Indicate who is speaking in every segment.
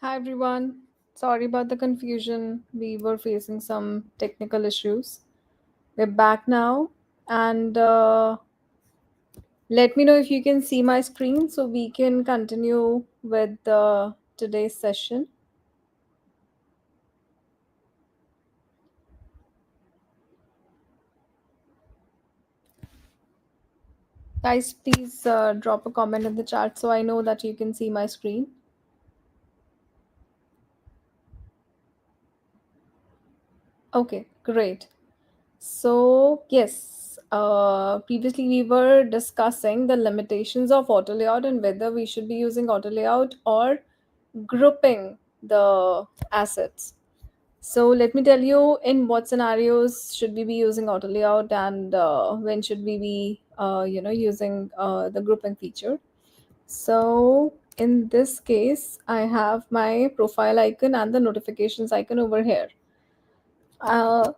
Speaker 1: Hi everyone. Sorry about the confusion. We were facing some technical issues. We're back now, and let me know if you can see my screen so we can continue with today's session. Guys, please drop a comment in the chat so I know that you can see my screen. Okay, great. So, yes, previously we were discussing the limitations of auto layout and whether we should be using auto layout or grouping the assets. So, let me tell you in what scenarios should we be using auto layout and when should we be, using the grouping feature. So, in this case, I have my profile icon and the notifications icon over here. Uh,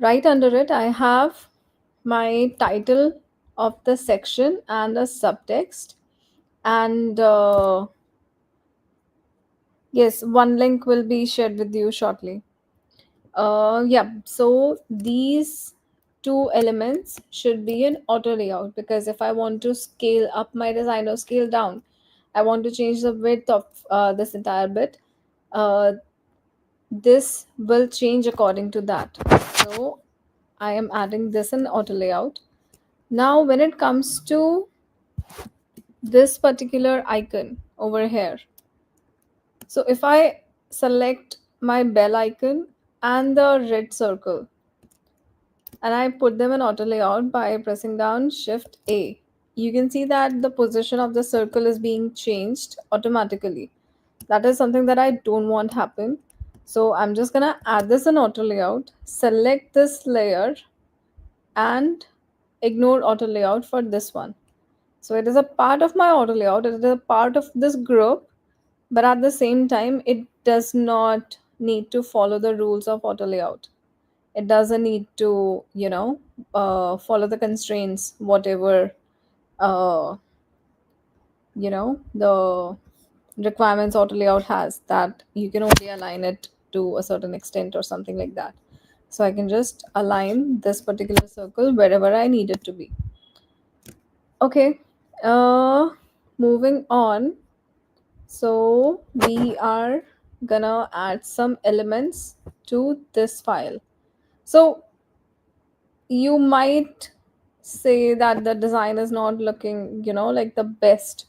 Speaker 1: Right under it, I have my title of the section and a subtext. And yes, one link will be shared with you shortly. Yeah, so these two elements should be in auto layout because if I want to scale up my design or scale down, I want to change the width of this entire bit. Uh, this will change according to that. So I am adding this in auto layout. Now, when it comes to this particular icon over here, so if I select my bell icon and the red circle and I put them in auto layout by pressing down Shift A, you can see that the position of the circle is being changed automatically. That is something that I don't want happen. So I'm just gonna add this in auto layout, select this layer and ignore auto layout for this one. So it is a part of my auto layout, it is a part of this group, but at the same time, it does not need to follow the rules of auto layout. It doesn't need to, follow the constraints, whatever, uh, the requirements auto layout has, that you can only align it to a certain extent or something like that. So I can just align this particular circle wherever I need it to be. Okay, moving on. So we are gonna add some elements to this file. So you might say that the design is not looking, like the best,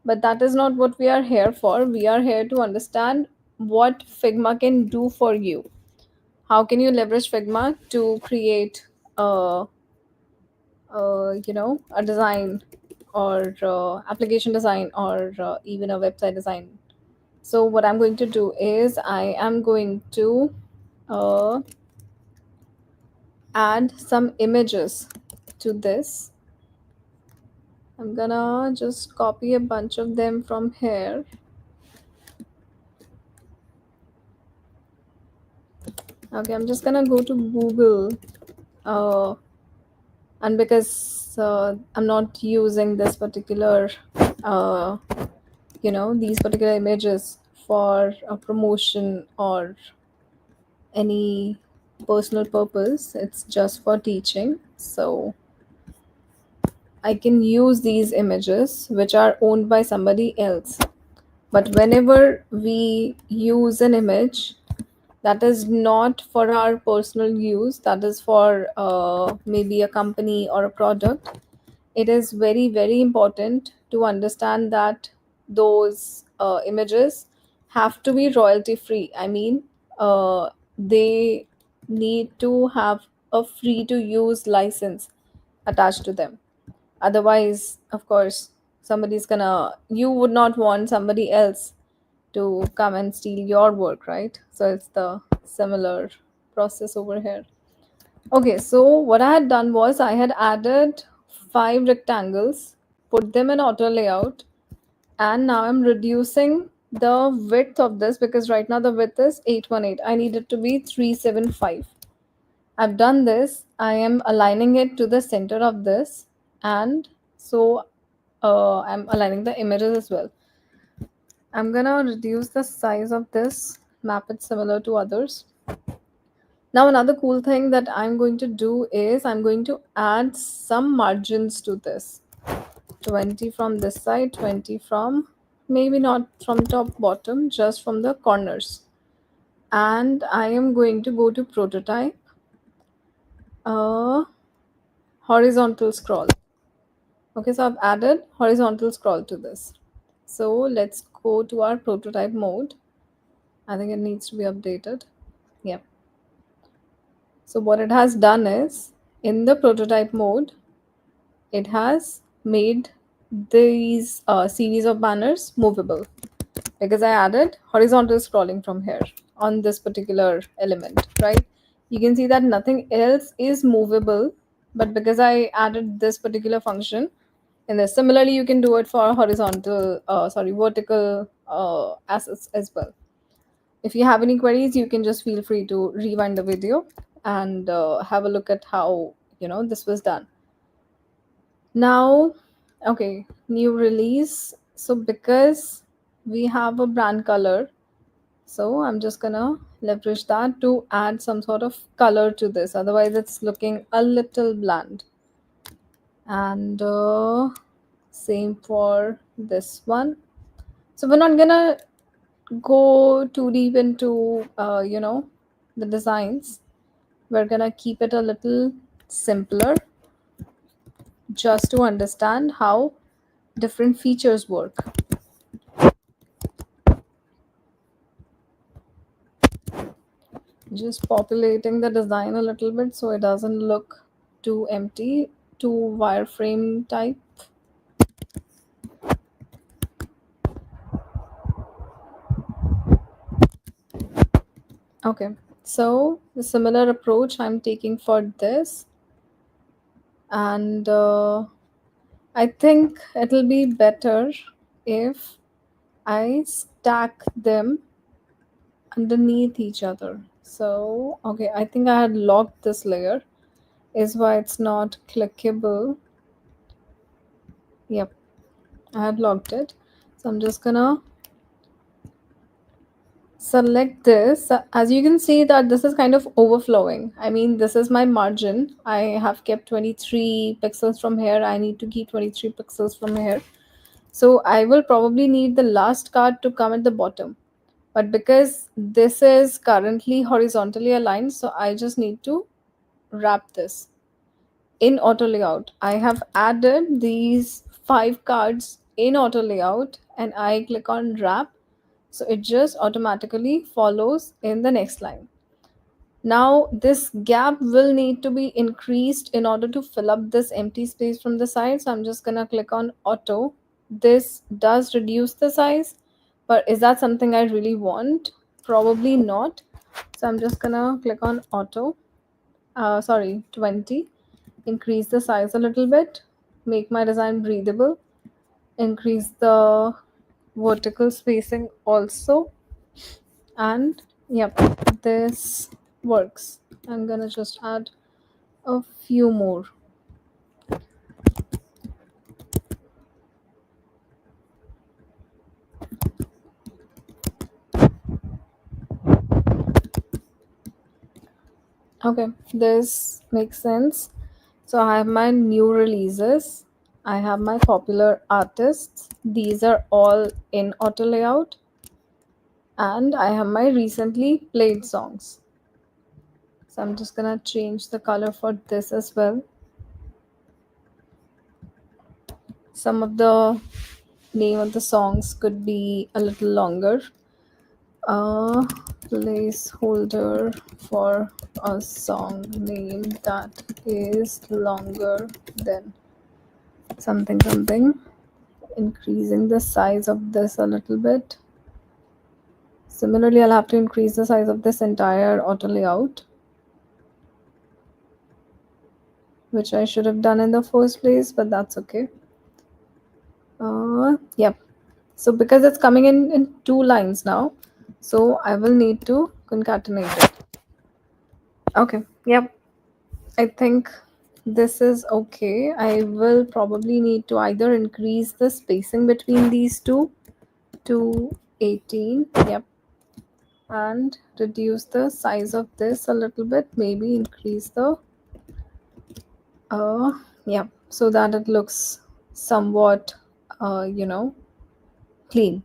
Speaker 1: but that is not what we are here for. We are here to understand what Figma can do for you. How can you leverage Figma to create a design or application design or even a website design. So what I'm going to do is I am going to uh, add some images to this. I'm gonna just copy a bunch of them from here. Okay, I'm just gonna go to Google, uh, and because I'm not using this particular, uh, these particular images for a promotion or any personal purpose, it's just for teaching. So I can use these images which are owned by somebody else. But whenever we use an image that is not for our personal use, that is for maybe a company or a product, it is very, very important to understand that those images have to be royalty free. I mean, they need to have a free to use license attached to them. Otherwise, of course, somebody's gonna, you would not want somebody else to come and steal your work, right? So it's the similar process over here. Okay, so what I had done was I had added 5 rectangles, put them in auto layout, and now I'm reducing the width of this because right now the width is 818. I need it to be 375. I've done this. I am aligning it to the center of this, and so I'm aligning the images as well. I'm gonna reduce the size of this, map it similar to others. Now another cool thing that I'm going to do is I'm going to add some margins to this. 20 from this side, 20 from, maybe not from top bottom, just from the corners. And I am going to go to prototype, horizontal scroll. Okay, so I've added horizontal scroll to this. So let's go to our prototype mode. I think it needs to be updated. Yep. So what it has done is, in the prototype mode, it has made these series of banners movable because I added horizontal scrolling from here on this particular element, right? You can see that nothing else is movable, but because I added this particular function in this, similarly, you can do it for vertical assets as well. If you have any queries, you can just feel free to rewind the video and have a look at how this was done. Now, okay, new release. So because we have a brand color, so I'm just gonna leverage that to add some sort of color to this. Otherwise, it's looking a little bland. And same for this one. So we're not gonna go too deep into the designs. We're gonna keep it a little simpler just to understand how different features work. Just populating the design a little bit so it doesn't look too empty, too wireframe type. Okay, so the similar approach I'm taking for this, and I think it'll be better if I stack them underneath each other. So, okay, I think I had locked this layer, is why it's not clickable. Yep, I had locked it. So I'm just gonna select this. As you can see that this is kind of overflowing. I mean, this is my margin. I have kept 23 pixels from here. I need to keep 23 pixels from here. So I will probably need the last card to come at the bottom. But because this is currently horizontally aligned, so I just need to wrap this. In auto layout, I have added these 5 cards in auto layout and I click on wrap, so it just automatically follows in the next line. Now this gap will need to be increased in order to fill up this empty space from the side, so I'm just gonna click on auto. This does reduce the size, but is that something I really want? Probably not. So I'm just gonna click on auto, 20, increase the size a little bit, make my design breathable, increase the vertical spacing also, and yep, this works. I'm gonna just add a few more. Okay, this makes sense. So I have my new releases, I have my popular artists, these are all in auto layout, and I have my recently played songs. So I'm just gonna change the color for this as well. Some of the name of the songs could be a little longer. A placeholder for a song name that is longer than something something. Increasing the size of this a little bit. Similarly, I'll have to increase the size of this entire auto layout, which I should have done in the first place, but that's okay. Yep. So because it's coming in 2 lines now, so I will need to concatenate it. Okay. Yep. I think this is okay. I will probably need to either increase the spacing between these two to 18. Yep. And reduce the size of this a little bit, maybe increase the yeah, so that it looks somewhat clean.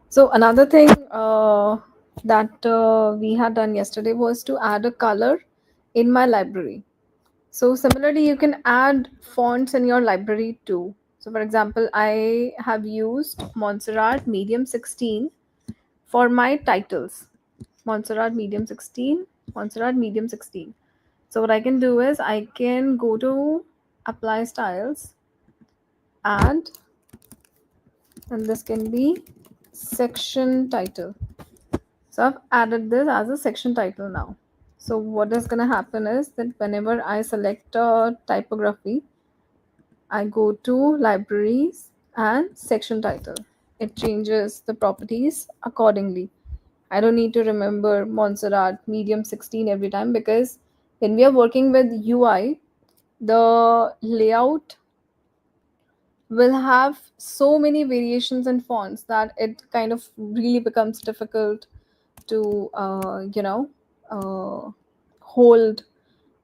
Speaker 1: So another thing that we had done yesterday was to add a color in my library. So similarly, you can add fonts in your library too. So for example, I have used Montserrat Medium 16 for my titles. Montserrat Medium 16, Montserrat Medium 16. So what I can do is I can go to apply styles, add, and this can be section title. So I've added this as a section title now. So what is going to happen is that whenever I select a typography, I go to libraries and section title. It changes the properties accordingly. I don't need to remember Montserrat medium 16 every time, because when we are working with UI, the layout will have so many variations in fonts that it kind of really becomes difficult to hold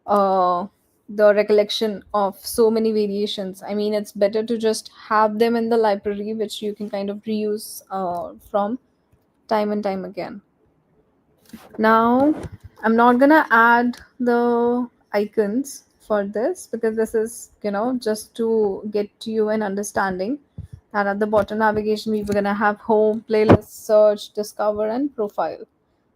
Speaker 1: uh, the recollection of so many variations. I mean, it's better to just have them in the library, which you can kind of reuse from time and time again. Now, I'm not gonna add the icons for this, because this is, just to get you an understanding that at the bottom navigation, we were gonna have home, playlist, search, discover, and profile.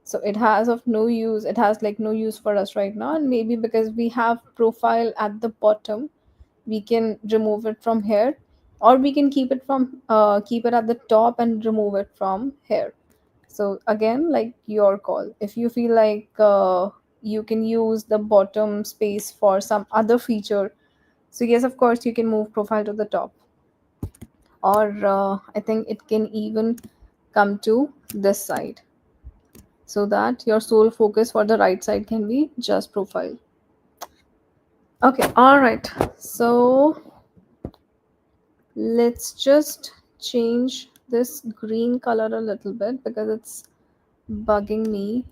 Speaker 1: So it has of no use. It has like no use for us right now. And maybe because we have profile at the bottom, we can remove it from here, or we can keep it at the top and remove it from here. So again, like your call. If you feel like you can use the bottom space for some other feature, so yes, of course, you can move profile to the top, or I think it can even come to this side, so that your sole focus for the right side can be just profile. Okay, all right. So let's just change this green color a little bit, because it's bugging me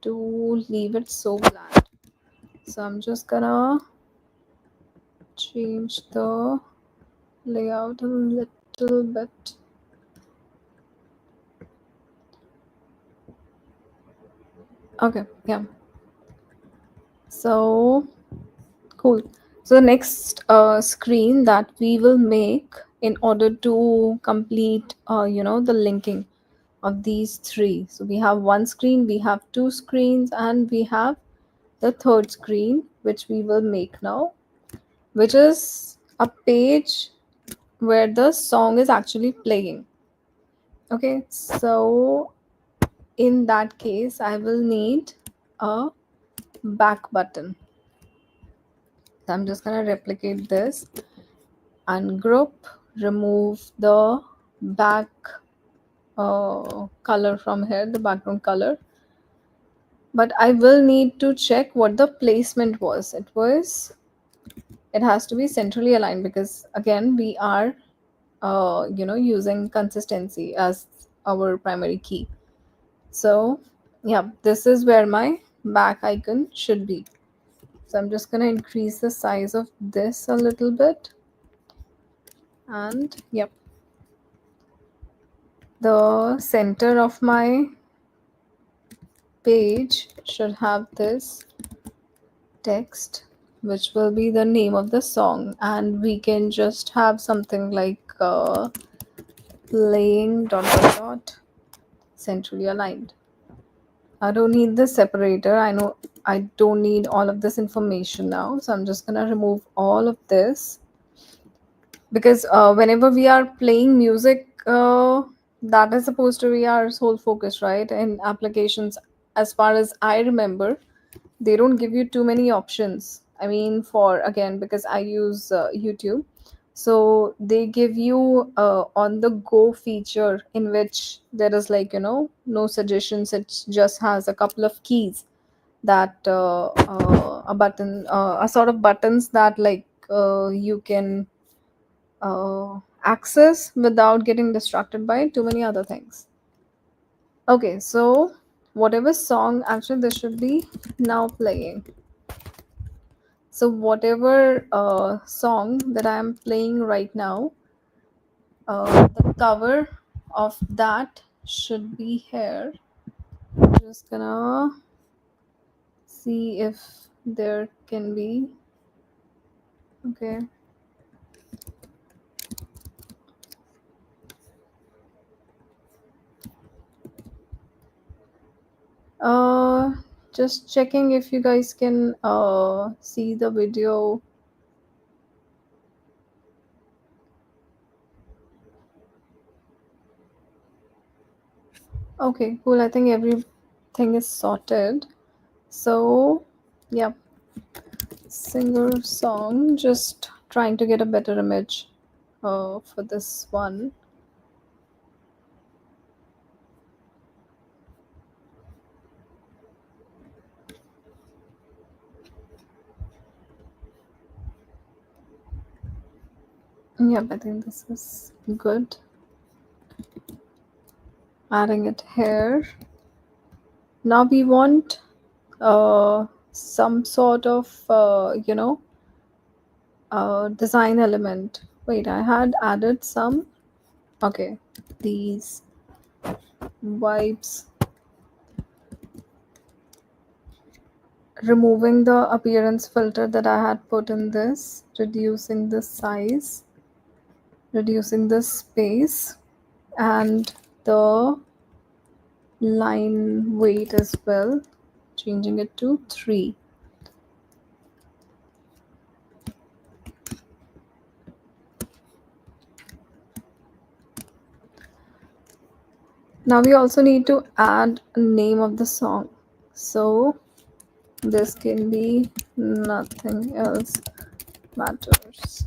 Speaker 1: to leave it so bland. So I'm just gonna change the layout a little bit. Okay, yeah. So cool. So the next screen that we will make in order to complete, the linking of these three. So we have one screen, we have two screens, and we have the third screen, which we will make now, which is a page where the song is actually playing. Okay, so in that case, I will need a back button. So I'm just gonna replicate this, ungroup, remove the back color from here, the background color. But I will need to check what the placement was. It has to be centrally aligned, because again, we are using consistency as our primary key. So yeah, this is where my back icon should be. So I'm just going to increase the size of this a little bit, and yep, the center of my page should have this text, which will be the name of the song, and we can just have something like playing dot dot dot centrally aligned. I don't need the separator. I know I don't need all of this information now, so I'm just gonna remove all of this, because whenever we are playing music, that is supposed to be our sole focus, right? In applications, as far as I remember, they don't give you too many options. I mean, for again, because I use YouTube, so they give you on the go feature, in which there is like, no suggestions. It just has a couple of keys, that a button, a sort of buttons that like you can access without getting distracted by too many other things. Okay, so whatever song, actually this should be now playing. So whatever song that I am playing right now, the cover of that should be here. Just gonna see if there can be. Okay. Uh, just checking if you guys can see the video. Okay, cool. I think everything is sorted. So, yeah, singer song. Just trying to get a better image for this one. Yep, I think this is good. Adding it here. Now we want some sort of design element. Wait, I had added some. Okay, these vibes. Removing the appearance filter that I had put in this, reducing the size, reducing the space, and the line weight as well, changing it to 3. Now we also need to add a name of the song. So this can be Nothing Else Matters.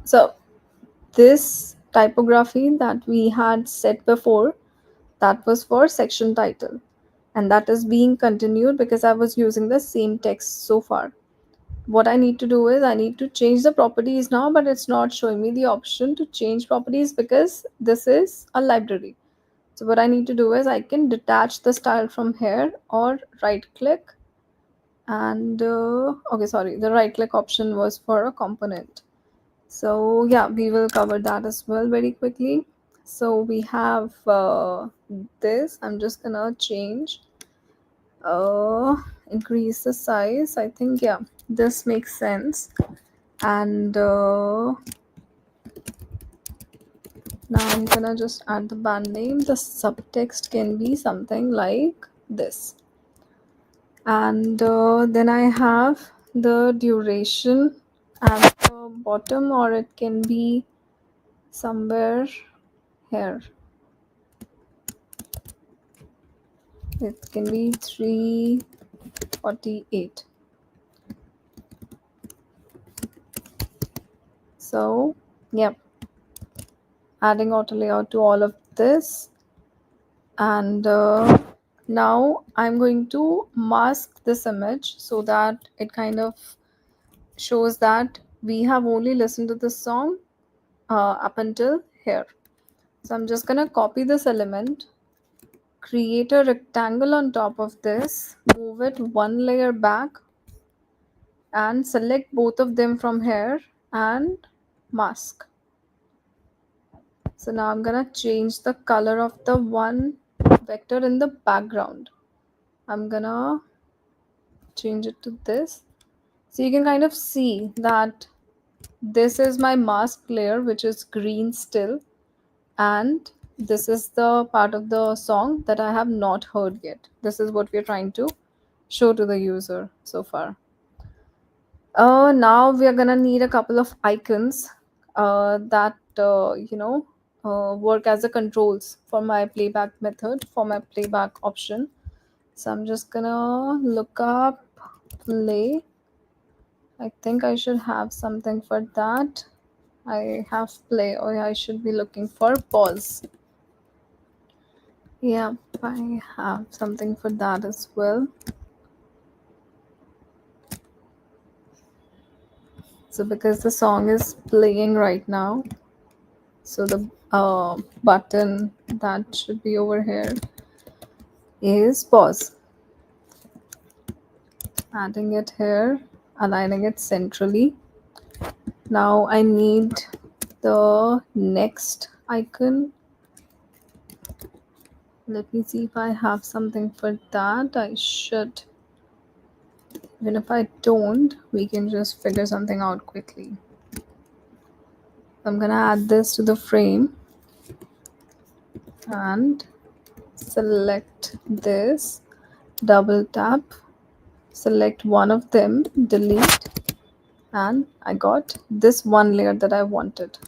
Speaker 1: So this typography that we had set before, that was for section title, and that is being continued because I was using the same text so far. What I need to do is I need to change the properties now, but it's not showing me the option to change properties because this is a library. So what I need to do is I can detach the style from here or right click and okay, sorry, the right click option was for a component. So yeah, we will cover that as well very quickly. So we have this. I'm just gonna change, increase the size. I think, yeah, this makes sense. And now I'm gonna just add the band name. The subtext can be something like this. And then I have the duration at the bottom, or it can be somewhere here. It can be 348. So, yep, adding auto layout to all of this. And now I'm going to mask this image so that it kind of shows that we have only listened to this song up until here. So I'm just gonna copy this element, create a rectangle on top of this, move it one layer back, and select both of them from here and mask. So now I'm gonna change the color of the one vector in the background. I'm gonna change it to this. So you can kind of see that this is my mask layer, which is green still, and this is the part of the song that I have not heard yet. This is what we're trying to show to the user so far. Now we are gonna need a couple of icons that work as the controls for my playback method, for my playback option. So I'm just gonna look up play. I think I should have something for that. I have play, or I should be looking for pause. Yeah, I have something for that as well. So because the song is playing right now, so the button that should be over here is pause. Adding it here, aligning it centrally. Now I need the next icon. Let me see if I have something for that. I should. Even if I don't, we can just figure something out quickly. I'm gonna add this to the frame and select this, double tap, select one of them, delete, and I got this one layer that I wanted.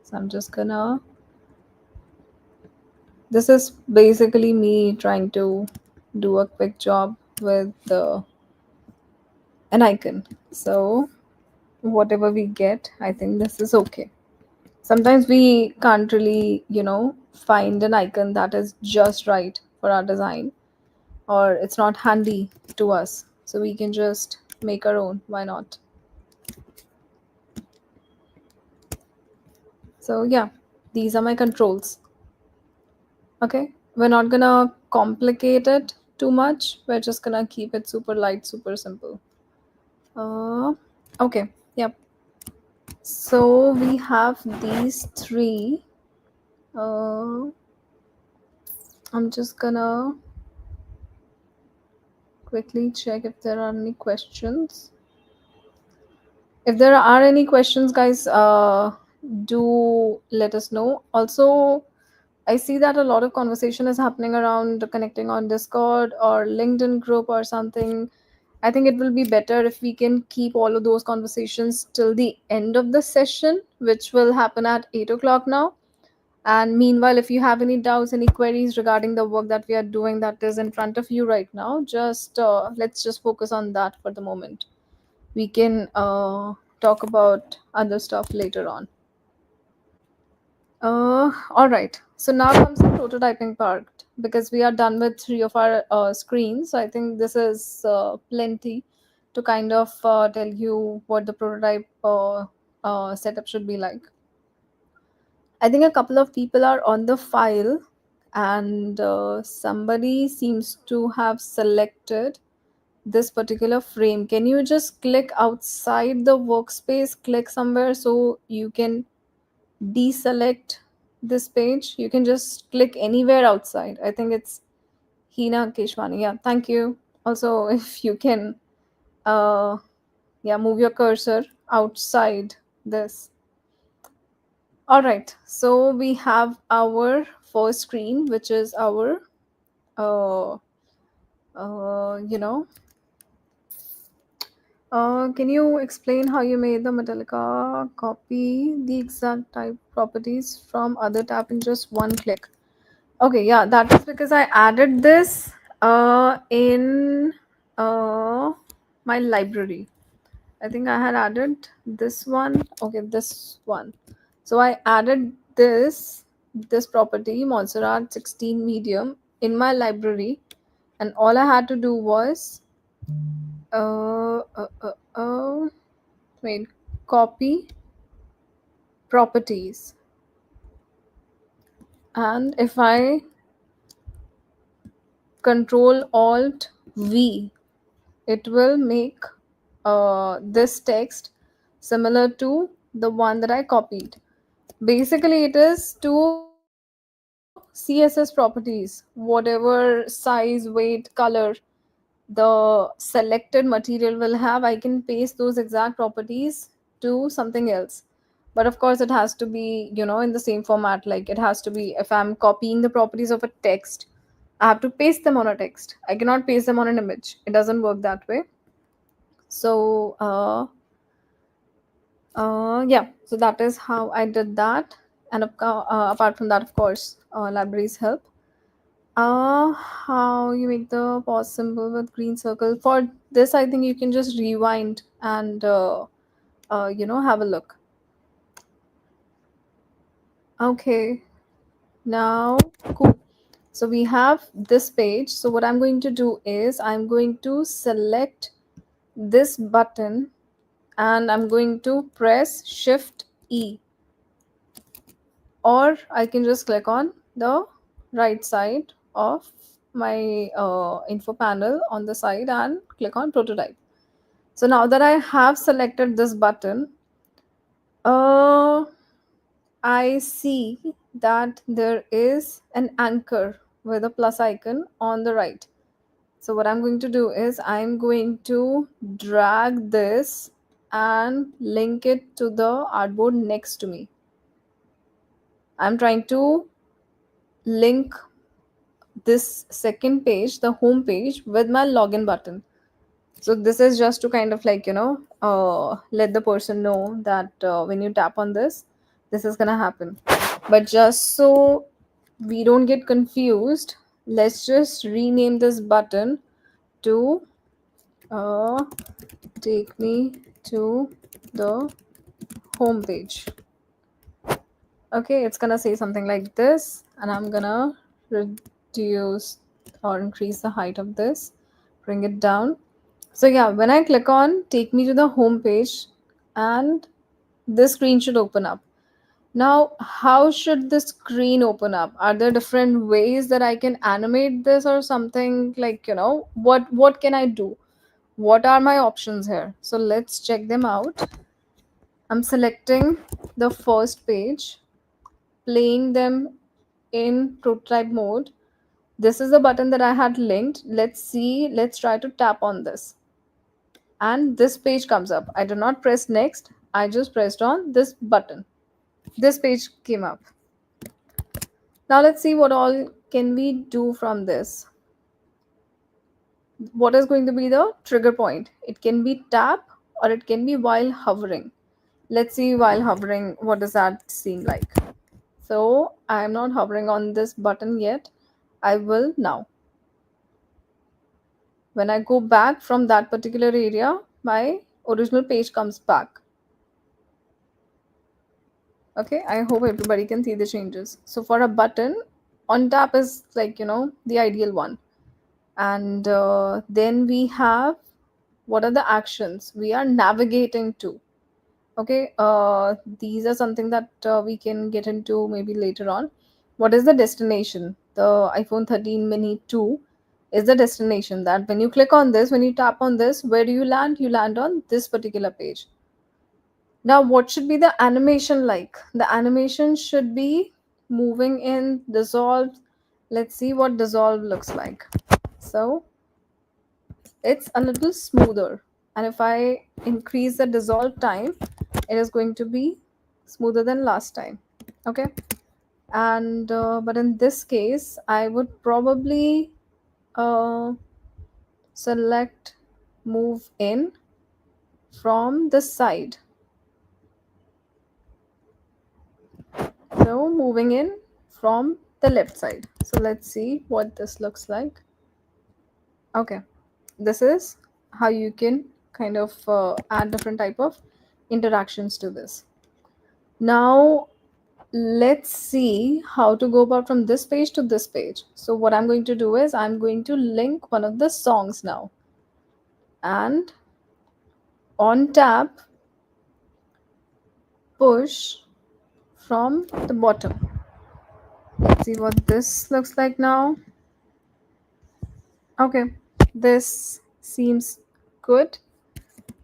Speaker 1: So I'm just gonna, this is basically me trying to do a quick job with an icon. So whatever we get, I think this is okay. Sometimes we can't really, find an icon that is just right for our design, or it's not handy to us. So we can just make our own. Why not? So yeah, these are my controls. Okay, we're not gonna complicate it too much. We're just gonna keep it super light, super simple. Uh, okay, yep. So we have these three. Uh, I'm just gonna quickly check if there are any questions. If there are any questions, guys, do let us know. Also, I see that a lot of conversation is happening around connecting on Discord or LinkedIn group or something. I think it will be better if we can keep all of those conversations till the end of the session, which will happen at 8 o'clock now. And meanwhile, if you have any doubts, any queries regarding the work that we are doing that is in front of you right now, just let's just focus on that for the moment. We can talk about other stuff later on. All right. So now comes the prototyping part because we are done with three of our screens. So I think this is plenty to kind of tell you what the prototype setup should be like. I think a couple of people are on the file, and somebody seems to have selected this particular frame. Can you just click outside the workspace, click somewhere so you can deselect this page? You can just click anywhere outside. I think it's Hina Keshwani. Yeah, thank you. Also, if you can, uh, yeah, move your cursor outside this. All right, so we have our first screen, which is our, uh, you know, can you explain how you made the Metallica copy the exact type properties from other tab in just one click? Okay, yeah, that is because I added this in my library. I think I had added this one. Okay, this one. So I added this property Montserrat 16 medium in my library, and all I had to do was uh, uh, uh, uh wait, copy properties, and if I Control Alt V, it will make this text similar to the one that I copied. Basically, it is to CSS properties, whatever size, weight, color the selected material will have. I can paste those exact properties to something else. But of course, it has to be, in the same format. Like it has to be, if I'm copying the properties of a text, I have to paste them on a text. I cannot paste them on an image. It doesn't work that way. So, yeah, so that is how I did that. And apart from that, of course, libraries help. How you make the pause symbol with green circle. For this, I think you can just rewind and, have a look. Okay, now, cool. So we have this page. So what I'm going to do is I'm going to select this button and I'm going to press Shift E, or I can just click on the right side of my info panel on the side and click on prototype. So now that I have selected this button, uh, I see that there is an anchor with a plus icon on the right. So what I'm going to do is I'm going to drag this and link it to the artboard next to me. I'm trying to link this second page, the home page, with my login button. So this is just to kind of like, let the person know that when you tap on this, this is gonna happen. But just so we don't get confused, let's just rename this button to uh, take me to the home page. Okay, it's gonna say something like this, and I'm gonna reduce or increase the height of this, bring it down. So yeah, when I click on take me to the home page, and this screen should open up. Now, how should the screen open up? Are there different ways that I can animate this or something, like, what can I do? What are my options here? So let's check them out. I'm selecting the first page, playing them in prototype mode. This is the button that I had linked. Let's see, let's try to tap on this. And this page comes up. I do not press next. I just pressed on this button. This page came up. Now let's see what all can we do from this. What is going to be the trigger point? It can be tap or it can be while hovering. Let's see while hovering, what does that seem like? So I'm not hovering on this button yet. I will now. When I go back from that particular area, my original page comes back. Okay, I hope everybody can see the changes. So for a button, on tap is like, the ideal one. And then we have, what are the actions we are navigating to? Okay, these are something that we can get into maybe later on. What is the destination? The iPhone 13 mini 2 is the destination, that when you click on this, when you tap on this, where do you land? You land on this particular page. Now, what should be the animation like? The animation should be moving in, dissolve. Let's see what dissolve looks like. So it's a little smoother. And if I increase the dissolve time, it is going to be smoother than last time. Okay. And but in this case, I would probably select move in from the side. So moving in from the left side. So let's see what this looks like. Okay, this is how you can kind of add different type of interactions to this. Now let's see how to go about from this page to this page. So what I'm going to do is I'm going to link one of the songs now, and on tap push from the bottom. Let's see what this looks like now. Okay, this seems good.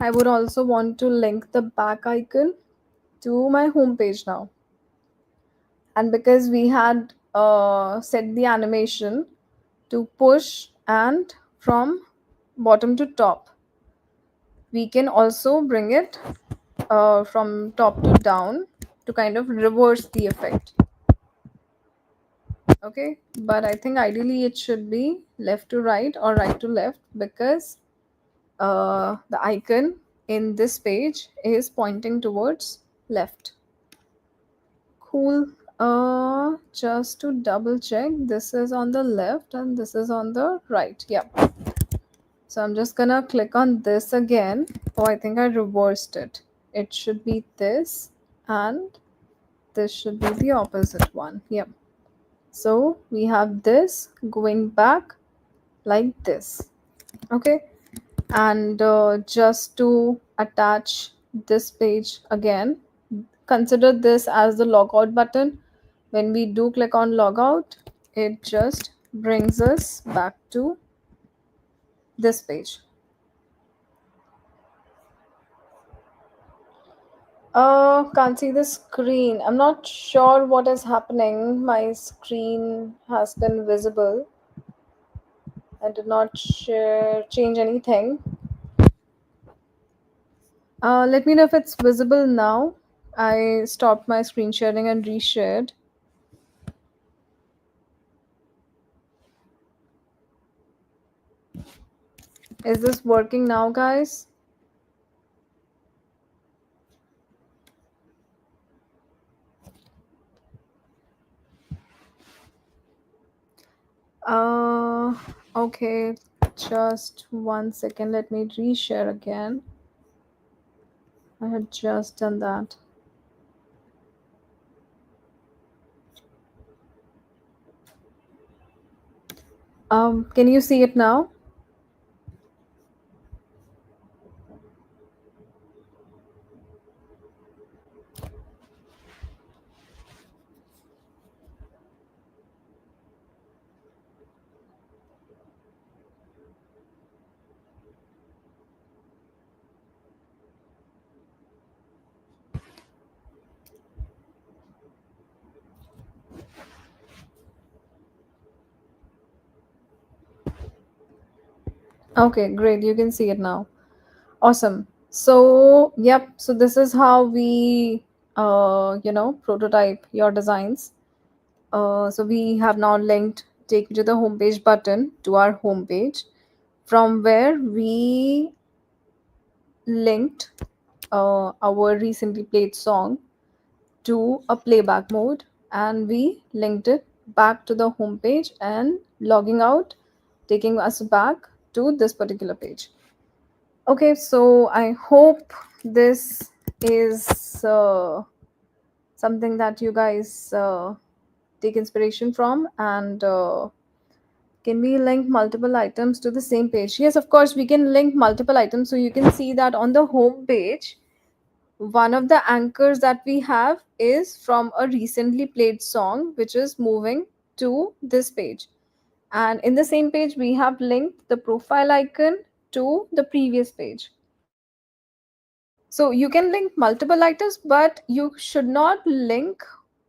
Speaker 1: I would also want to link the back icon to my home page now. And because we had set the animation to push and from bottom to top, we can also bring it from top to down to kind of reverse the effect. Okay, but I think ideally it should be left to right or right to left, because the icon in this page is pointing towards left. Cool. Just to double check, this is on the left and this is on the right. Yeah. So I'm just gonna click on this again. Oh, I think I reversed it. It should be this, and this should be the opposite one. Yep. So we have this going back like this. Okay. And just to attach this page again. Consider this as the logout button. When we do click on logout, it just brings us back to this page. Can't see the screen. I'm not sure what is happening. My screen has been visible. I did not change anything. Let me know if it's visible now. I stopped my screen sharing and reshared. Is this working now, guys? Uh, okay, just 1 second. Let me reshare again. I had just done that. Can you see it now? Okay, great. You can see it now. Awesome. So, yep. So this is how we, prototype your designs. So we have now linked take you to the homepage button to our homepage, from where we linked our recently played song to a playback mode, and we linked it back to the homepage and logging out, taking us back to this particular page. Okay, so I hope this is something that you guys take inspiration from. And can we link multiple items to the same page? Yes, of course, we can link multiple items. So you can see that on the home page, one of the anchors that we have is from a recently played song, which is moving to this page. And in the same page, we have linked the profile icon to the previous page. So you can link multiple items, but you should not link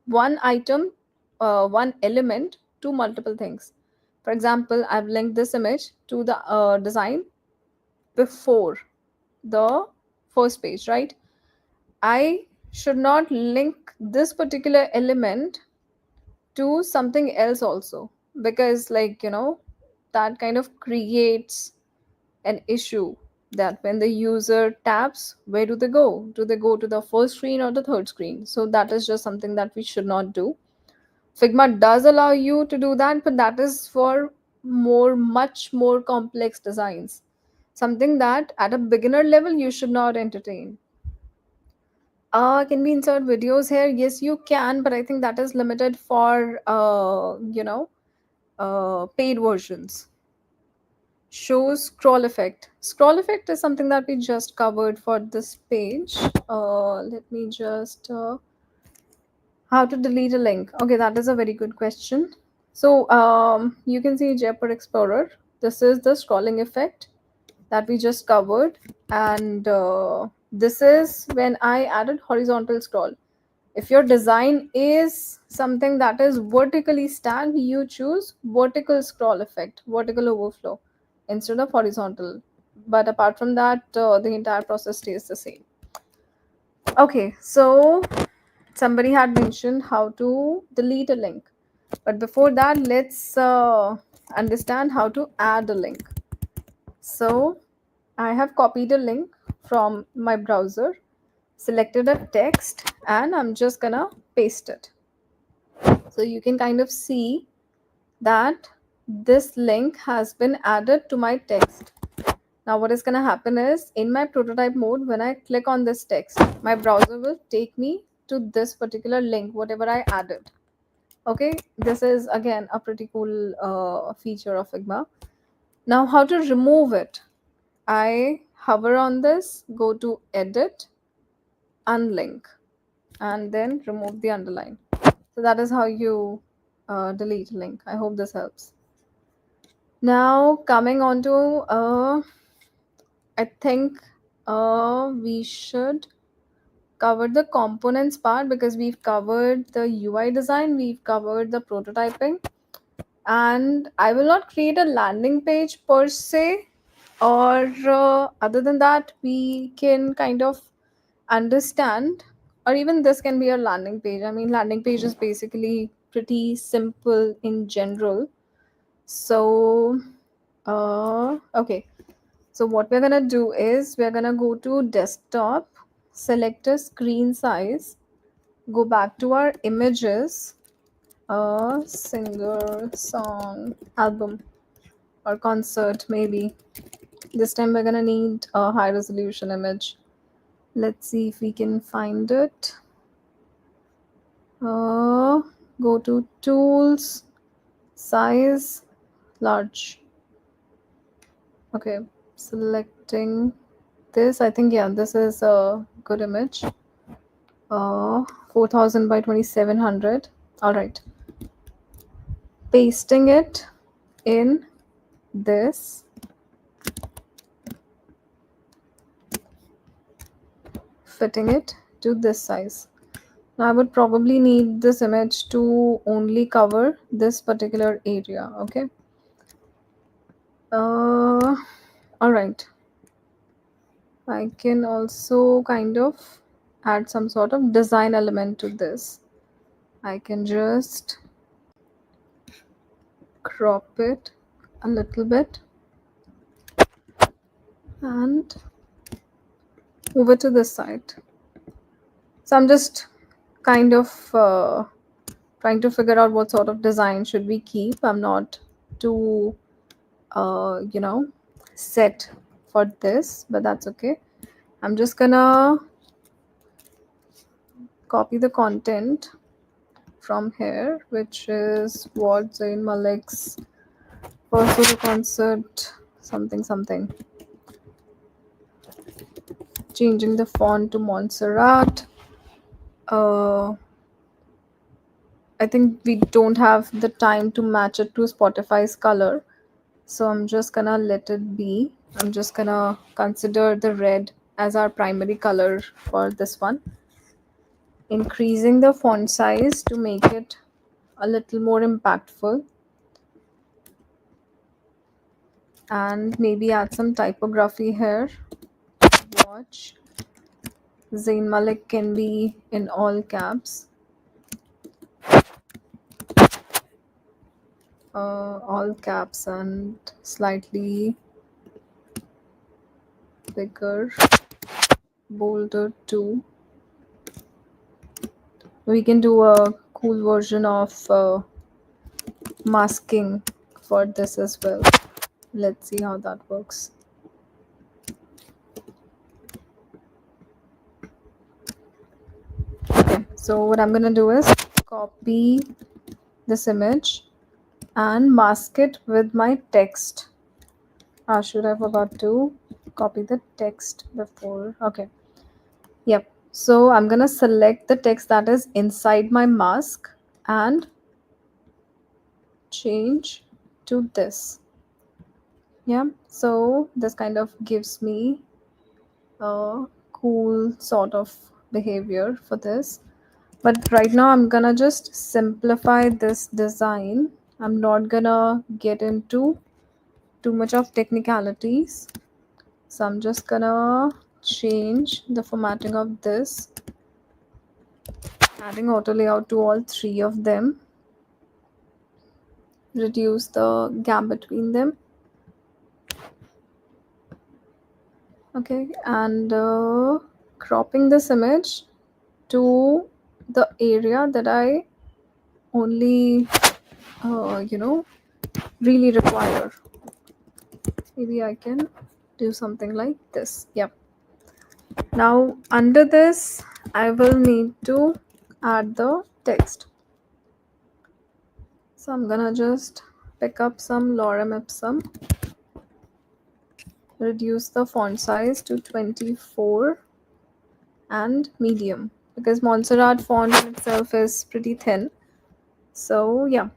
Speaker 1: one item, one element to multiple things. For example, I've linked this image to the design before the first page, right? I should not link this particular element to something else also, because, like, that kind of creates an issue, that when the user taps, where do they go? Do they go to the first screen or the third screen? So that is just something that we should not do. Figma does allow you to do that, but that is for much more complex designs. Something that at a beginner level you should not entertain. Can we insert videos here? Yes, you can, but I think that is limited for paid versions. Shows scroll effect. Scroll effect is something that we just covered for this page. Let me just how to delete a link. Okay, that is a very good question. So you can see Jaipur Explorer. This is the scrolling effect that we just covered, and this is when I added horizontal scroll. If your design is something that is vertically stacked, you choose vertical scroll effect, vertical overflow, instead of horizontal. But apart from that, the entire process stays the same. Okay, so somebody had mentioned how to delete a link. But before that, let's understand how to add a link. So I have copied a link from my browser, selected a text, and I'm just gonna paste it. So you can kind of see that this link has been added to my text. Now what is going to happen is, in my prototype mode, when I click on this text, my browser will take me to this particular link, whatever I added. Okay, this is again a pretty cool feature of Figma. Now how to remove it? I hover on this, go to edit, unlink and then remove the underline. So that is how you delete a link. I hope this helps. Now coming on to I think we should cover the components part, because we've covered the UI design, we've covered the prototyping, and I will not create a landing page per se, or other than that we can kind of understand, or even this can be a landing page. I mean, landing page is basically pretty simple in general. So okay, so what we're gonna do is we're gonna go to desktop, select a screen size, go back to our images, a singer, song, album, or concert maybe. This time we're gonna need a high resolution image. Let's see if we can find it. Go to tools, size, large. Okay, selecting this. I think, yeah, this is a good image. 4000 by 2700. All right, pasting it in this, fitting it to this size. Now I would probably need this image to only cover this particular area. Okay. All right, I can also kind of add some sort of design element to this. I can just crop it a little bit and move it to this side. So I'm just kind of trying to figure out what sort of design should we keep. I'm not too set for this, but that's okay. I'm just gonna copy the content from here, which is what Zayn Malik's first solo concert, something something. Changing the font to Montserrat. I think we don't have the time to match it to Spotify's color, so I'm just gonna let it be. I'm just gonna consider the red as our primary color for this one. Increasing the font size to make it a little more impactful, and maybe add some typography here. Watch Zayn Malik can be in all caps. All caps and slightly bigger, bolder too. We can do a cool version of masking for this as well. Let's see how that works. Okay, so what I'm gonna do is copy this image and mask it with my text. Should I forgot to copy the text before? Okay. Yep. So I'm gonna select the text that is inside my mask and change to this. Yeah. So this kind of gives me a cool sort of behavior for this. But right now I'm gonna just simplify this design. I'm not gonna get into too much of technicalities. So I'm just gonna change the formatting of this, adding auto layout to all three of them, reduce the gap between them. Okay, and cropping this image to the area that I only really require. Maybe I can do something like this. Yep. Now under this I will need to add the text. So I'm gonna just pick up some lorem ipsum, reduce the font size to 24, and medium, because Montserrat font in itself is pretty thin. So yeah,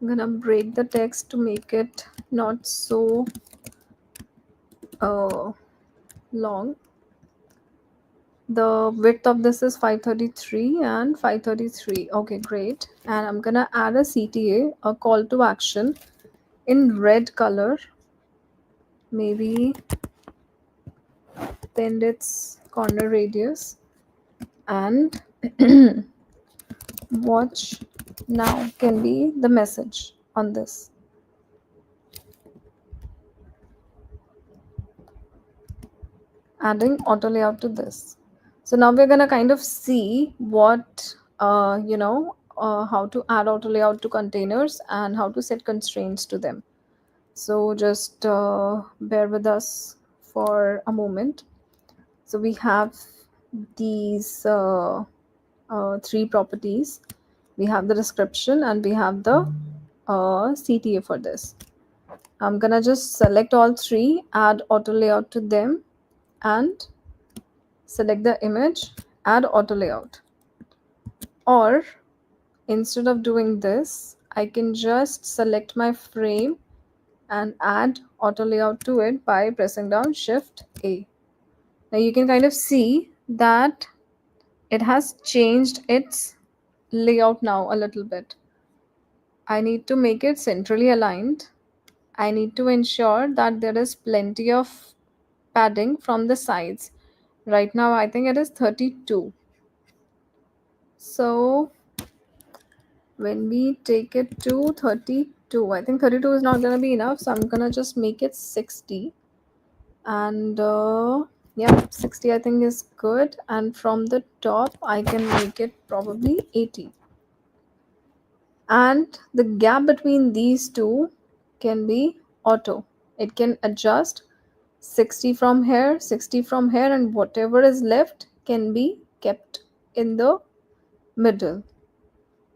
Speaker 1: I'm gonna break the text to make it not so uh, long. The width of this is 533 and 533. Okay, great. And I'm gonna add a CTA, a call to action, in red color. Maybe then its corner radius, and watch now can be the message on this. Adding auto layout to this. So now we're gonna kind of see what how to add auto layout to containers and how to set constraints to them. So just bear with us for a moment. So we have these three properties. We have the description and we have the CTA for this. I'm gonna just select all three, add auto layout to them, and select the image, add auto layout. Or instead of doing this, I can just select my frame and add auto layout to it by pressing down Shift A. Now you can kind of see that it has changed its layout now a little bit. I need to make it centrally aligned. I need to ensure that there is plenty of padding from the sides. Right now I think it is 32. So when we take it to 32, I think 32 is not going to be enough, so I'm going to just make it 60. And yeah, 60 I think is good, and from the top I can make it probably 80, and the gap between these two can be auto. It can adjust 60 from here, 60 from here, and whatever is left can be kept in the middle.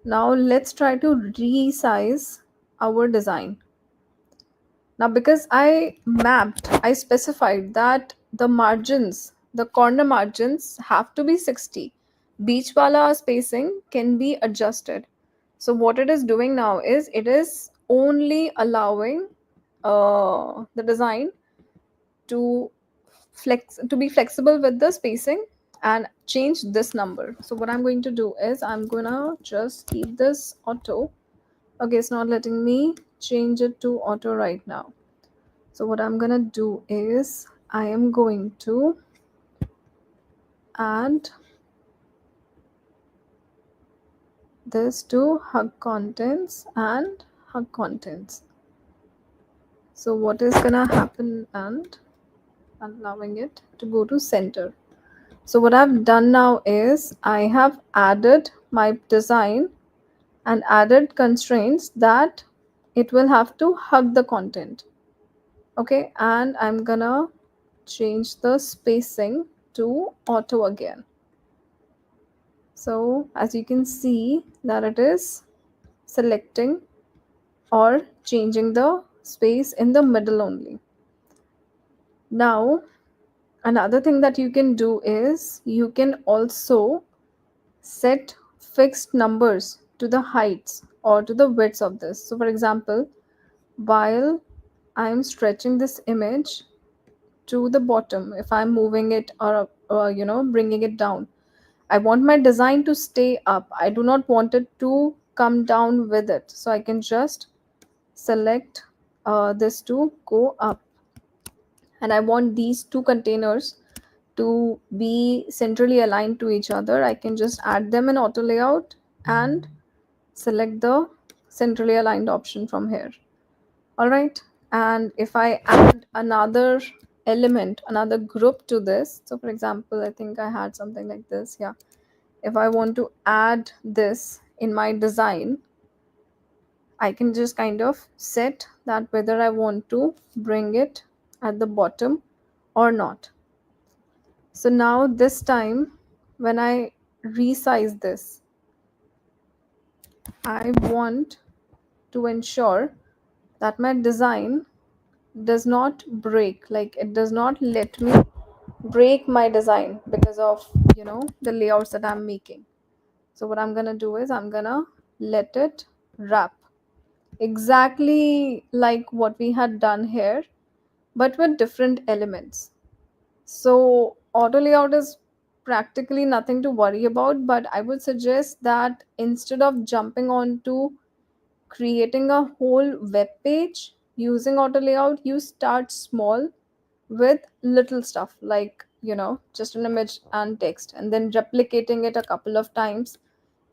Speaker 1: Now let's try to resize our design. Now, because I specified that the margins, the corner margins have to be 60. Beach wala spacing can be adjusted. So what it is doing now is it is only allowing the design to be flexible with the spacing and change this number. So what I'm going to do is I'm gonna just keep this auto. Okay, it's not letting me change it to auto right now. So what I'm gonna do is I am going to add this to hug contents and hug contents. So what is gonna happen, and allowing it to go to center. So what I've done now is I have added my design and added constraints that it will have to hug the content. Okay, and I'm gonna change the spacing to auto again. So as you can see that it is selecting or changing the space in the middle only. Now another thing that you can do is you can also set fixed numbers to the heights or to the widths of this. So for example, while I am stretching this image to the bottom, if I'm moving it or bringing it down, I want my design to stay up. I do not want it to come down with it. So I can just select this to go up. And I want these two containers to be centrally aligned to each other. I can just add them in auto layout and select the centrally aligned option from here. All right. And if I add another element, another group to this, so for example, I think I had something like this. Yeah. If I want to add this in my design, I can just kind of set that whether I want to bring it at the bottom or not. So now this time when I resize this, I want to ensure that my design does not break, like it does not let me break my design because of the layouts that I'm making. So what I'm gonna do is I'm gonna let it wrap exactly like what we had done here, but with different elements. So auto layout is practically nothing to worry about, but I would suggest that instead of jumping on to creating a whole web page using auto layout, you start small with little stuff like just an image and text, and then replicating it a couple of times,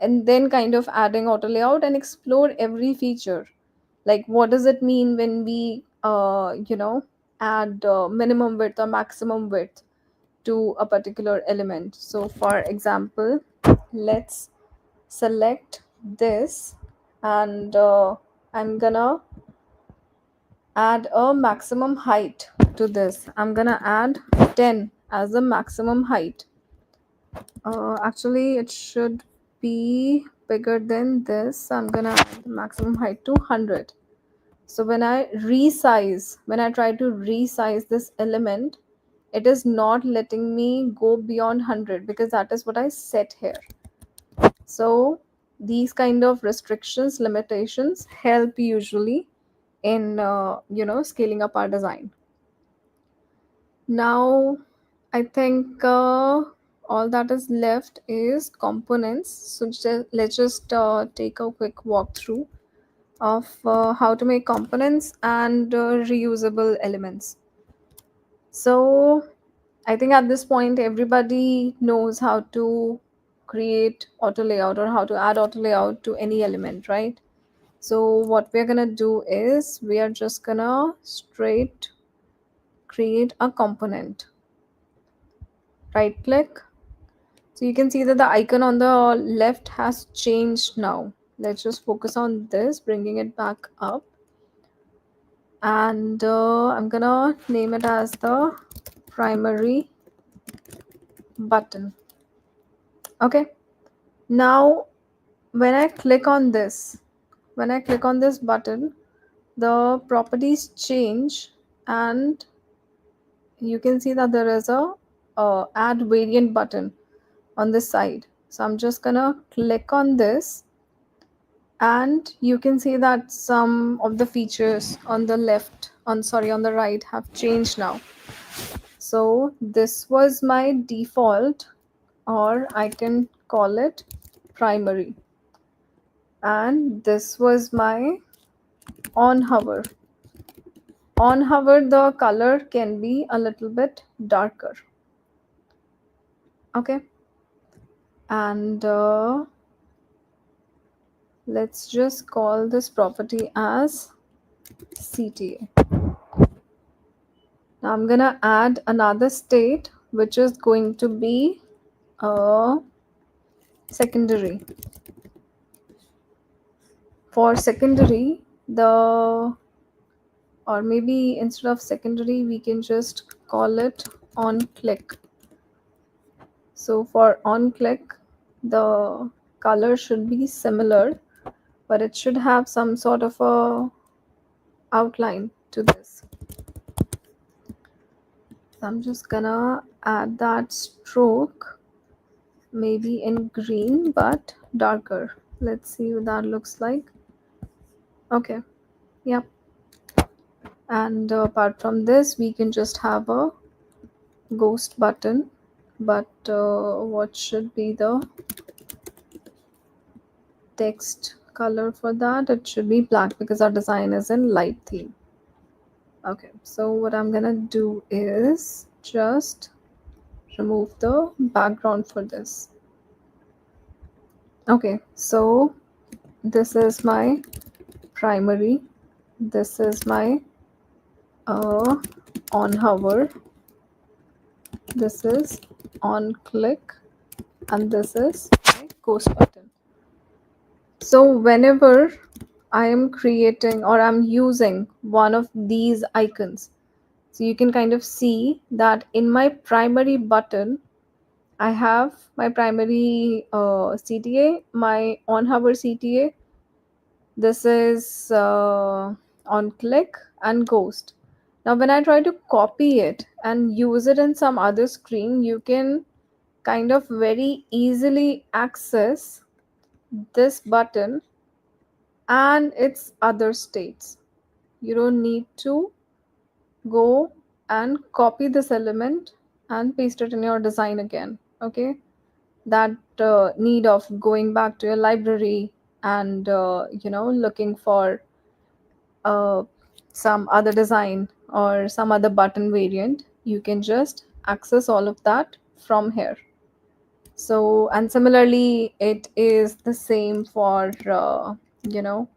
Speaker 1: and then kind of adding auto layout and explore every feature. Like, what does it mean when we add minimum width or maximum width to a particular element? So for example, let's select this, and I'm gonna add a maximum height to this. I'm gonna add 10 as the maximum height. Actually, it should be bigger than this. I'm gonna add the maximum height to 100. So when I try to resize this element, it is not letting me go beyond 100 because that is what I set here. So these kind of restrictions, limitations help usually in scaling up our design. Now I think all that is left is components. So let's just take a quick walkthrough of how to make components and reusable elements. So I think at this point everybody knows how to create auto layout or how to add auto layout to any element, right? So what we're gonna do is we are just gonna straight create a component. Right click. So you can see that the icon on the left has changed now. Let's just focus on this, bringing it back up. And I'm gonna name it as the primary button. Okay. Now, when I click on this button, the properties change, and you can see that there is a add variant button on this side. So I'm just gonna click on this, and you can see that some of the features on the left on the right have changed now. So this was my default, or I can call it primary, and this was my on hover. On hover, the color can be a little bit darker. Okay. And let's just call this property as CTA. Now I'm gonna add another state, which is going to be secondary. For secondary, or maybe instead of secondary, we can just call it on click. So for on click, the color should be similar, but it should have some sort of a outline to this. So I'm just gonna add that stroke, maybe in green but darker. Let's see what that looks like. Okay, yep. And apart from this, we can just have a ghost button, but what should be the text color for that? It should be black because our design is in light theme. Okay, so what I'm gonna do is just remove the background for this. Okay, so this is my primary, this is my on hover, this is on click, and this is my ghost button. So whenever I am creating or I'm using one of these icons, so you can kind of see that in my primary button, I have my primary CTA, my on hover CTA, this is on click and ghost. Now, when I try to copy it and use it in some other screen, you can kind of very easily access this button and its other states. You don't need to go and copy this element and paste it in your design again. Okay, that need of going back to your library and looking for uh, some other design or some other button variant, you can just access all of that from here. So, and similarly, it is the same for you know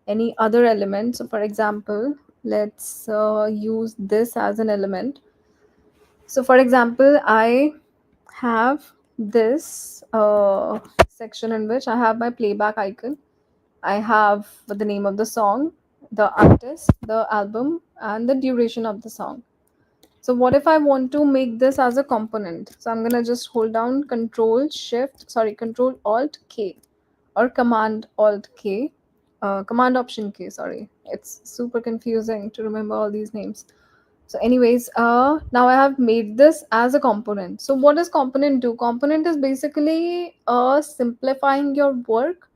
Speaker 1: any other element. So for example, let's use this as an element. So for example, I have this section in which I have my playback icon. I have the name of the song, the artist, the album, and the duration of the song. So what if I want to make this as a component? So I'm gonna just hold down Control Alt K or Command Alt K, Command Option K. Sorry, it's super confusing to remember all these names. So, anyways, now I have made this as a component. So, what does component do? Component is basically simplifying your work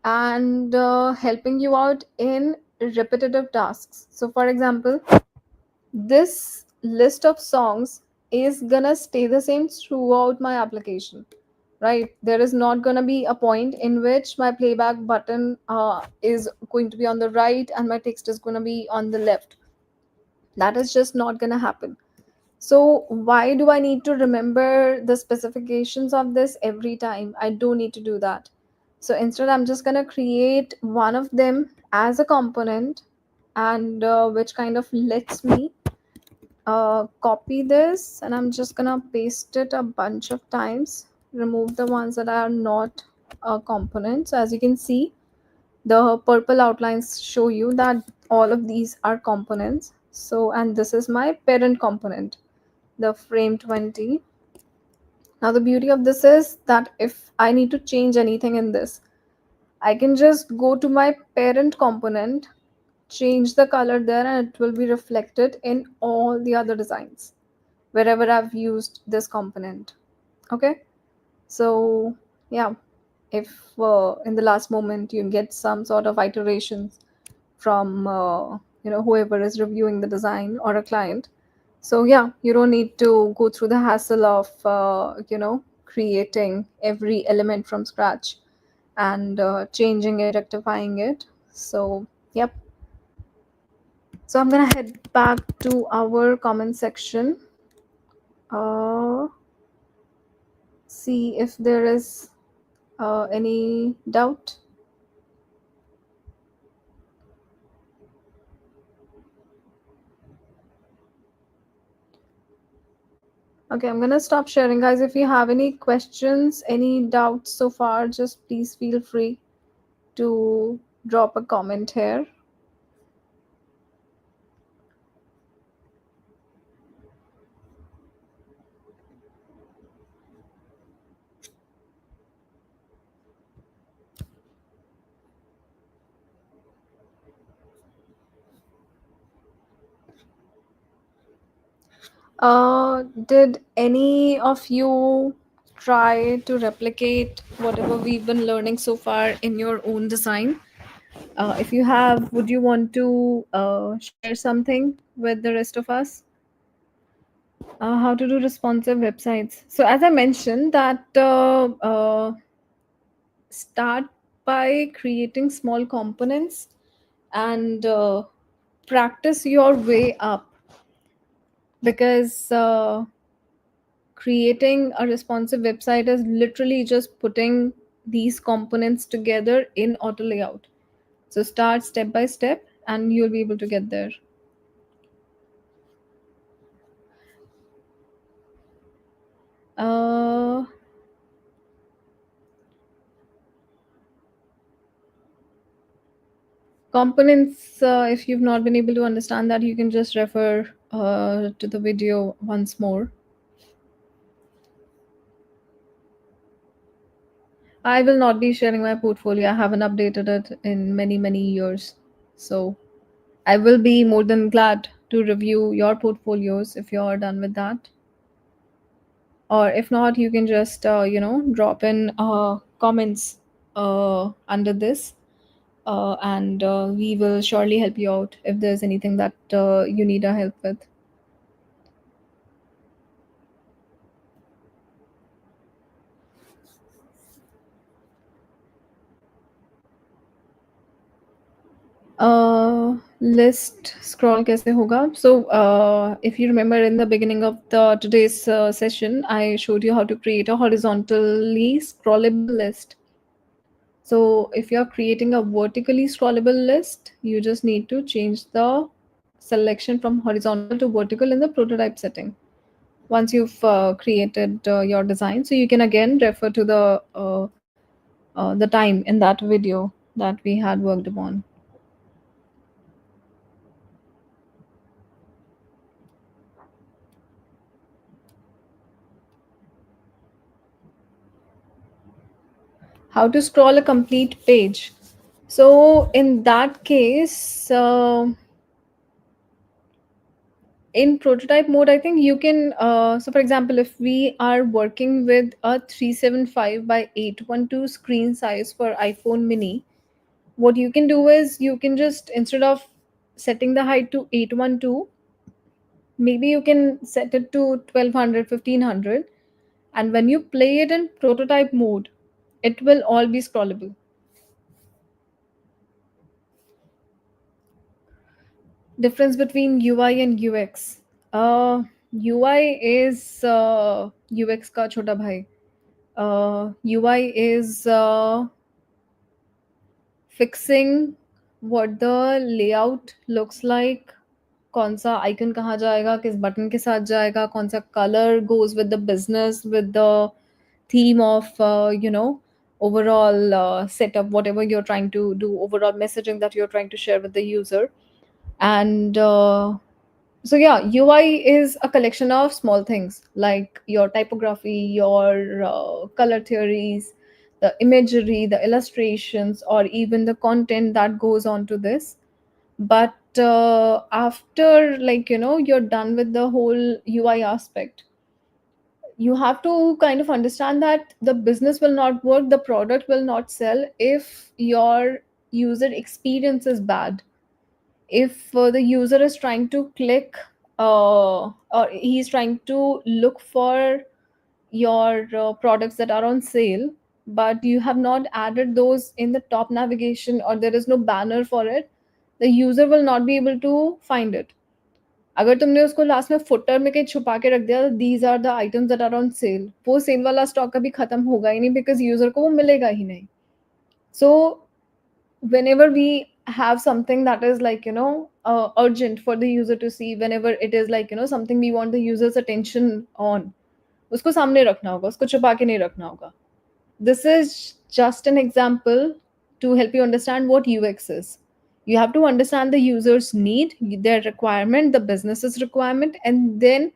Speaker 1: and helping you out in repetitive tasks. So, for example, this list of songs is gonna stay the same throughout my application, right? There is not gonna be a point in which my playback button is going to be on the right and my text is gonna be on the left. That is just not gonna happen. So why do I need to remember the specifications of this every time? I don't need to do that. So instead, I'm just gonna create one of them as a component, and which kind of lets me copy this, and I'm just gonna paste it a bunch of times. Remove the ones that are not components. So as you can see, the purple outlines show you that all of these are components. So, and this is my parent component, the frame 20. Now the beauty of this is that if I need to change anything in this, I can just go to my parent component, change the color there, and it will be reflected in all the other designs wherever I've used this component. Okay, so yeah, if in the last moment you get some sort of iterations from whoever is reviewing the design or a client, so yeah, you don't need to go through the hassle of creating every element from scratch and changing it, rectifying it. So yep, so I'm gonna head back to our comment section, uh, see if there is any doubt. Okay, I'm gonna stop sharing, guys. If you have any questions, any doubts so far, just please feel free to drop a comment here. Did any of you try to replicate whatever we've been learning so far in your own design? If you have, would you want to share something with the rest of us? How to do responsive websites. So, as I mentioned, that start by creating small components and practice your way up, because creating a responsive website is literally just putting these components together in auto layout. So start step by step and you'll be able to get there. uh, Components, if you've not been able to understand that, you can just refer to the video once more. I will not be sharing my portfolio. I haven't updated it in many, many years. So I will be more than glad to review your portfolios if you're done with that. Or if not, you can just drop in comments under this, and we will surely help you out if there's anything that you need our help with. List scroll कैसे होगा? So if you remember in the beginning of the today's session, I showed you how to create a horizontally scrollable list. So if you're creating a vertically scrollable list, you just need to change the selection from horizontal to vertical in the prototype setting once you've created your design. So you can again refer to the time in that video that we had worked upon. How to scroll a complete page. So in that case, in prototype mode, I think you can, so for example, if we are working with a 375 by 812 screen size for iPhone mini, what you can do is you can just, instead of setting the height to 812, maybe you can set it to 1200, 1500, and when you play it in prototype mode, it will all be scrollable. Difference between UI and UX. UI is UX का छोटा भाई. UI is fixing what the layout looks like. कौन सा icon कहाँ जाएगा, किस button के साथ जाएगा, कौन सा colour goes with the business, with the theme of overall setup, whatever you're trying to do, overall messaging that you're trying to share with the user. And so yeah, UI is a collection of small things like your typography, your color theories, the imagery, the illustrations, or even the content that goes on to this. But after, like, you're done with the whole UI aspect, you have to kind of understand that the business will not work, the product will not sell if your user experience is bad. If the user is trying to click or he's trying to look for your products that are on sale, but you have not added those in the top navigation, or there is no banner for it, the user will not be able to find it. अगर तुमने उसको last में footer में कहीं छुपा के रख दिया, these are the items that are on sale, वो सेल वाला स्टॉक कभी खत्म होगा ही नहीं, बिकॉज यूजर को वो मिलेगा ही नहीं. So whenever we have something that is like urgent for the user to see, whenever it is like something we want the user's attention on, उसको सामने रखना होगा, उसको छुपा के नहीं रखना होगा. This is just an example to help you understand what UX is. You have to understand the user's need, their requirement, the business's requirement, and then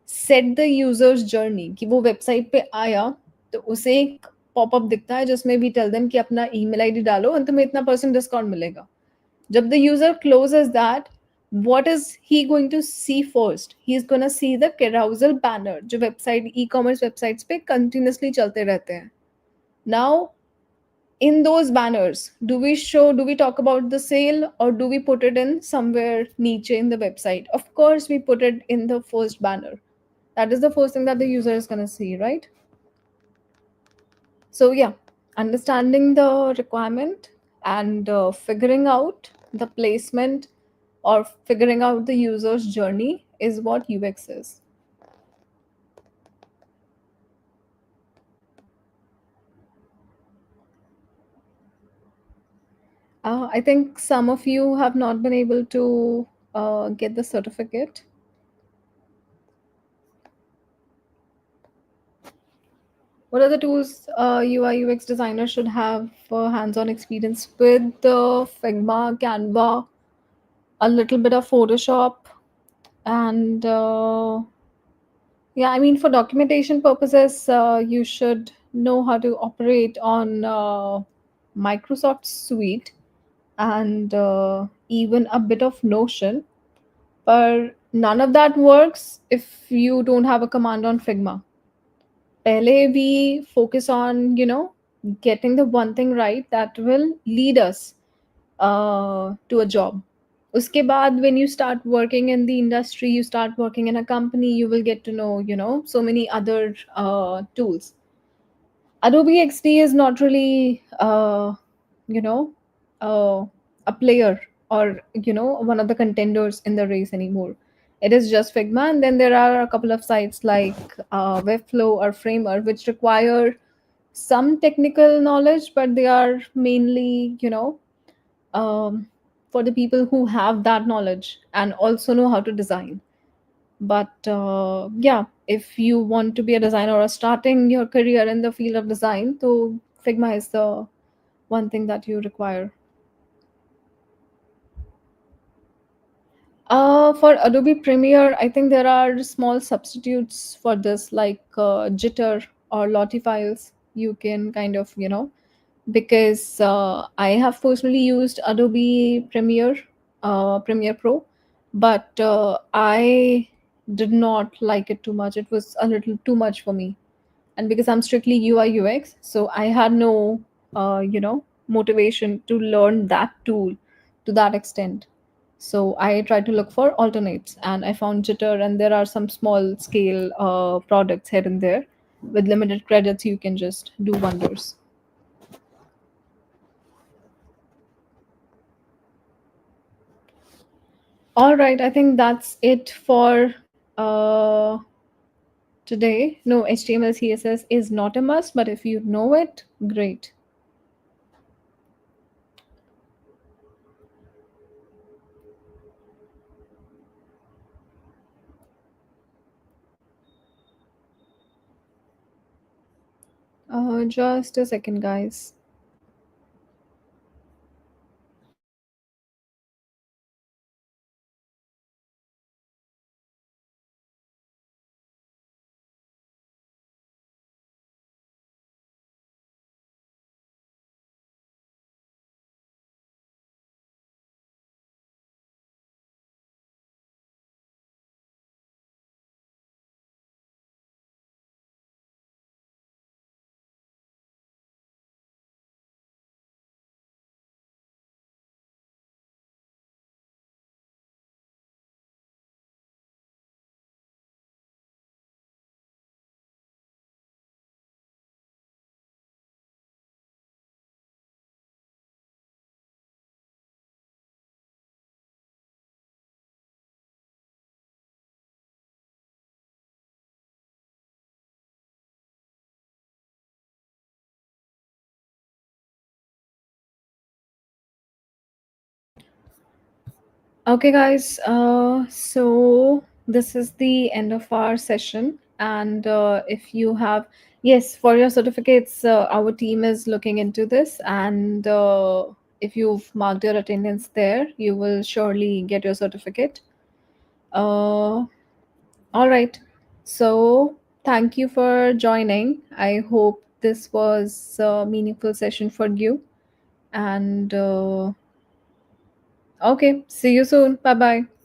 Speaker 1: set the user's journey. कि वो website पे आया तो उसे एक popup दिखता है जिसमें भी टेल देम कि अपना ईमेल आईडी डालो और तुम्हें इतना % डिस्काउंट मिलेगा. जब the user closes that, what is he going to see first? He is going to see the carousel banner जो website e-commerce websites पे continuously चलते रहते हैं. Now in those banners, do we talk about the sale, or do we put it in somewhere niche in the website? Of course we put it in the first banner. That is the first thing that the user is going to see, right? So yeah, understanding the requirement and figuring out the placement or figuring out the user's journey is what UX is. I think some of you have not been able to get the certificate. What are the tools UI UX designers should have for hands-on experience with Figma, Canva, a little bit of Photoshop, and yeah, I mean, for documentation purposes, you should know how to operate on Microsoft Suite and even a bit of Notion. But none of that works if you don't have a command on Figma. Pehle we focus on, getting the one thing right that will lead us to a job. Uske baad, when you start working in the industry, you start working in a company, you will get to know, so many other tools. Adobe XD is not really, you know, uh, a player or, one of the contenders in the race anymore. It is just Figma. And then there are a couple of sites like Webflow or Framer, which require some technical knowledge, but they are mainly, um, for the people who have that knowledge and also know how to design. But yeah, if you want to be a designer or starting your career in the field of design, so Figma is the one thing that you require. For Adobe Premiere, I think there are small substitutes for this, like Jitter or Lottie files. You can kind of, because I have personally used Adobe Premiere, Premiere Pro, but I did not like it too much. It was a little too much for me, and because I'm strictly UI UX, so I had no, motivation to learn that tool to that extent. So I tried to look for alternates, and I found Jitter, and there are some small scale products here and there. With limited credits, you can just do wonders. All right, I think that's it for today. No, HTML, CSS is not a must, but if you know it, great. Just a second, guys. Okay, guys. So this is the end of our session, and if you have, yes, for your certificates, our team is looking into this, and if you've marked your attendance there, you will surely get your certificate. Uh, all right. So thank you for joining. I hope this was a meaningful session for you, and okay, see you soon. Bye bye.